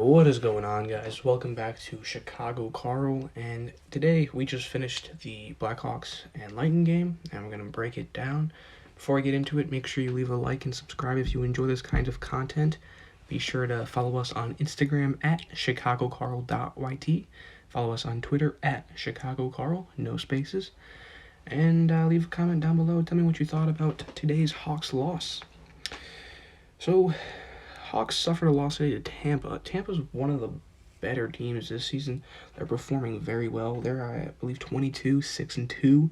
What is going on, guys? Welcome back to Chicago Carl, and today we just finished the Blackhawks and Lightning game, and we're going to break it down. Before I get into it, make sure you leave a like and subscribe if you enjoy this kind of content. Be sure to follow us on Instagram at chicagocarl.yt, follow us on Twitter at chicagocarl, no spaces, and leave a comment down below. Tell me what you thought about today's Hawks loss. So, Hawks suffered a loss today to Tampa. Tampa's one of the better teams this season. They're performing very well. They're, I believe, 22-6-2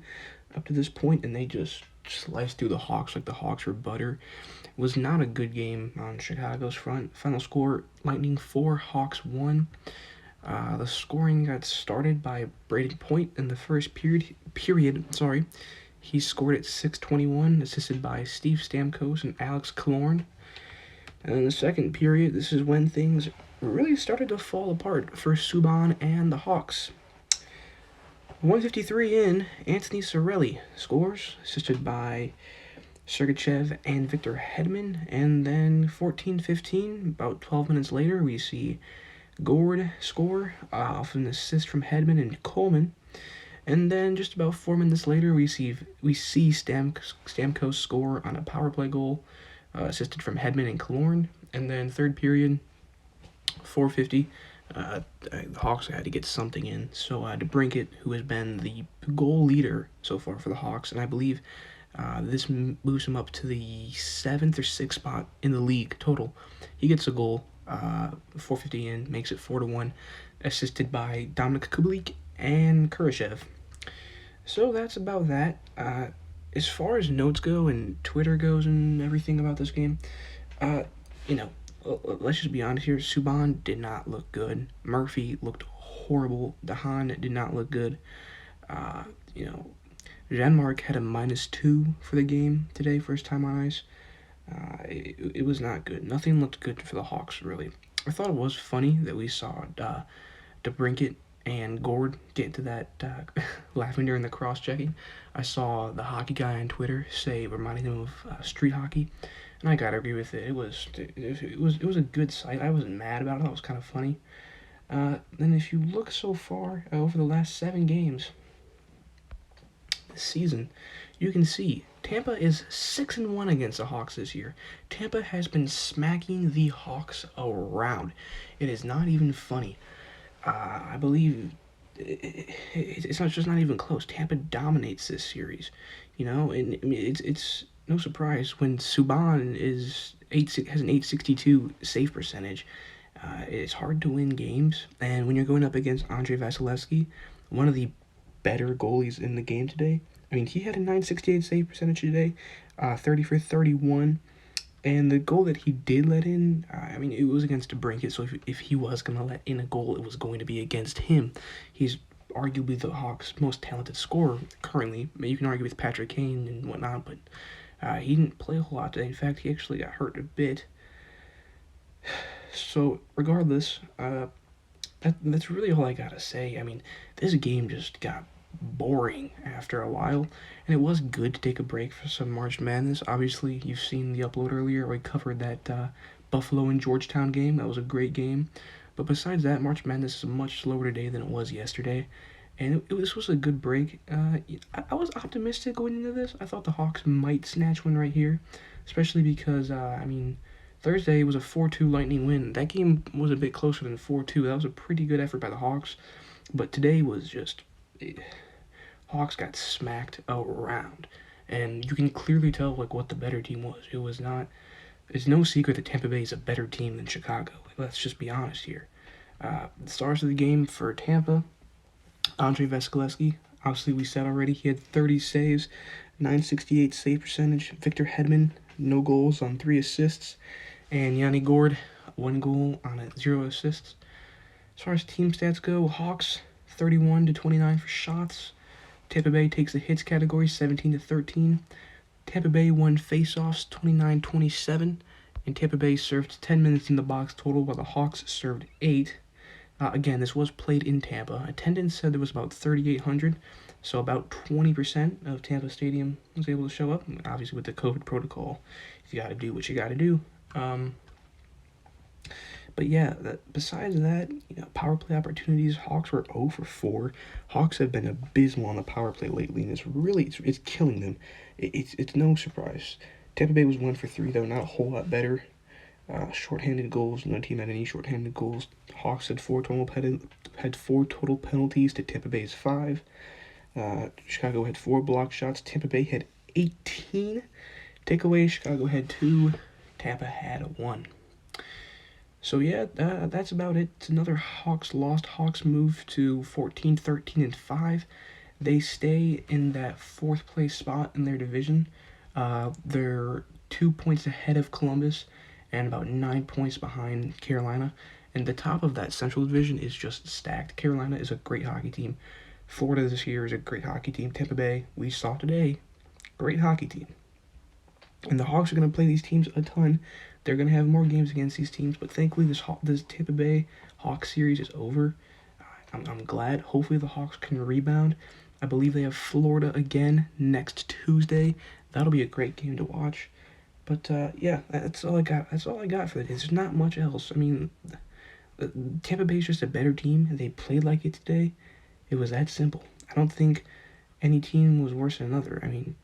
up to this point, and they just sliced through the Hawks like the Hawks were butter. It was not a good game on Chicago's front. Final score, Lightning 4, Hawks 1. The scoring got started by Braden Point in the first period. He scored at 6:21, assisted by Steve Stamkos and Alex Killorn. And in the second period, this is when things really started to fall apart for Subban and the Hawks. 1:53 in, Anthony Cirelli scores, assisted by Sergachev and Victor Hedman. And then 14:15, about 12 minutes later, we see Gord score off an assist from Hedman and Coleman. And then just about 4 minutes later, we see Stamkos score on a power play goal, assisted from Hedman and Killorn. And then third period, 4:50, the Hawks had to get something in. So DeBrincat, who has been the goal leader so far for the Hawks, and I believe this moves him up to the 7th or 6th spot in the league total. He gets a goal, 4:50 in, makes it 4-1, assisted by Dominik Kubalik and Kurashev. So that's about that. As far as notes go and Twitter goes and everything about this game, let's just be honest here. Subban did not look good. Murphy looked horrible. Dahan did not look good. Janmark had a -2 for the game today, first time on ice. It was not good. Nothing looked good for the Hawks, really. I thought it was funny that we saw DeBrincat and Gord get into that laughing during the cross-checking. I saw the hockey guy on Twitter say, reminding him of street hockey, and I gotta agree with it. It was a good sight. I wasn't mad about it. It was kind of funny. Then if you look so far over the last 7 games this season, you can see Tampa is 6-1 against the Hawks this year. Tampa has been smacking the Hawks around. It is not even funny. I believe it's not even close. Tampa dominates this series, and I mean it's no surprise when Subban has an 862 save percentage. It's hard to win games, and when you're going up against Andrei Vasilevsky, one of the better goalies in the game today. I mean, he had a 968 save percentage today, 30 for 31. And the goal that he did let in, it was against DeBrincat, so if he was going to let in a goal, it was going to be against him. He's arguably the Hawks' most talented scorer currently. You can argue with Patrick Kane and whatnot, but he didn't play a whole lot today. In fact, he actually got hurt a bit. So, regardless, that's really all I got to say. I mean, this game just got boring after a while, and it was good to take a break for some March Madness. Obviously, you've seen the upload earlier. We covered that Buffalo and Georgetown game. That was a great game. But besides that, March Madness is much slower today than it was yesterday, and this was a good break. I was optimistic going into this. I thought the Hawks might snatch one right here, especially because, Thursday was a 4-2 Lightning win. That game was a bit closer than 4-2. That was a pretty good effort by the Hawks, but today was just... Hawks got smacked around, and you can clearly tell what the better team was. It's no secret that Tampa Bay is a better team than Chicago. Let's just be honest here. The stars of the game for Tampa, Andrei Vasilevsky. Obviously, we said already he had 30 saves, 968 save percentage. Victor Hedman, no goals on 3 assists, and Yanni Gord, 1 goal on 0 assists. As far as team stats go, Hawks 31-29 for shots. Tampa Bay takes the hits category, 17-13. Tampa Bay won faceoffs, 29-27. And Tampa Bay served 10 minutes in the box total, while the Hawks served 8. Again, this was played in Tampa. Attendance said there was about 3,800, so about 20% of Tampa Stadium was able to show up. Obviously, with the COVID protocol, you got to do what you got to do. But yeah, besides that, power play opportunities, Hawks were 0 for 4. Hawks have been abysmal on the power play lately, and it's killing them. It's no surprise. Tampa Bay was 1 for 3, though, not a whole lot better. Shorthanded goals, no team had any shorthanded goals. Hawks had four total penalties to Tampa Bay's 5. Chicago had 4 block shots. Tampa Bay had 18 takeaways. Chicago had 2. Tampa had 1. So yeah, that's about it. It's another Hawks lost. Hawks move to 14, 13, and 5. They stay in that 4th place spot in their division. They're 2 points ahead of Columbus and about 9 points behind Carolina. And the top of that Central Division is just stacked. Carolina is a great hockey team. Florida this year is a great hockey team. Tampa Bay, we saw today, great hockey team. And the Hawks are going to play these teams a ton. They're going to have more games against these teams, but thankfully this Tampa Bay Hawks series is over. I'm glad. Hopefully the Hawks can rebound. I believe they have Florida again next Tuesday. That'll be a great game to watch. But yeah, that's all I got. That's all I got for the day. There's not much else. I mean, Tampa Bay's just a better team, and they played like it today. It was that simple. I don't think any team was worse than another. I mean,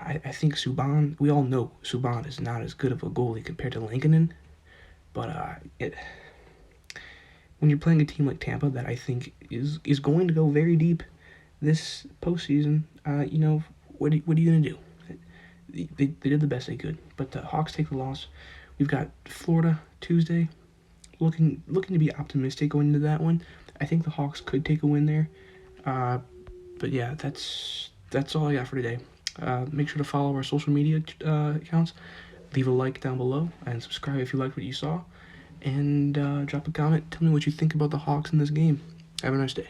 I think Subban, we all know Subban is not as good of a goalie compared to Lankinen, but when you're playing a team like Tampa that I think is going to go very deep this postseason, what are you going to do? They did the best they could, but the Hawks take the loss. We've got Florida Tuesday, looking to be optimistic going into that one. I think the Hawks could take a win there, but yeah, that's all I got for today. Make sure to follow our social media accounts, leave a like down below, and subscribe if you liked what you saw, and drop a comment. Tell me what you think about the Hawks in this game. Have a nice day.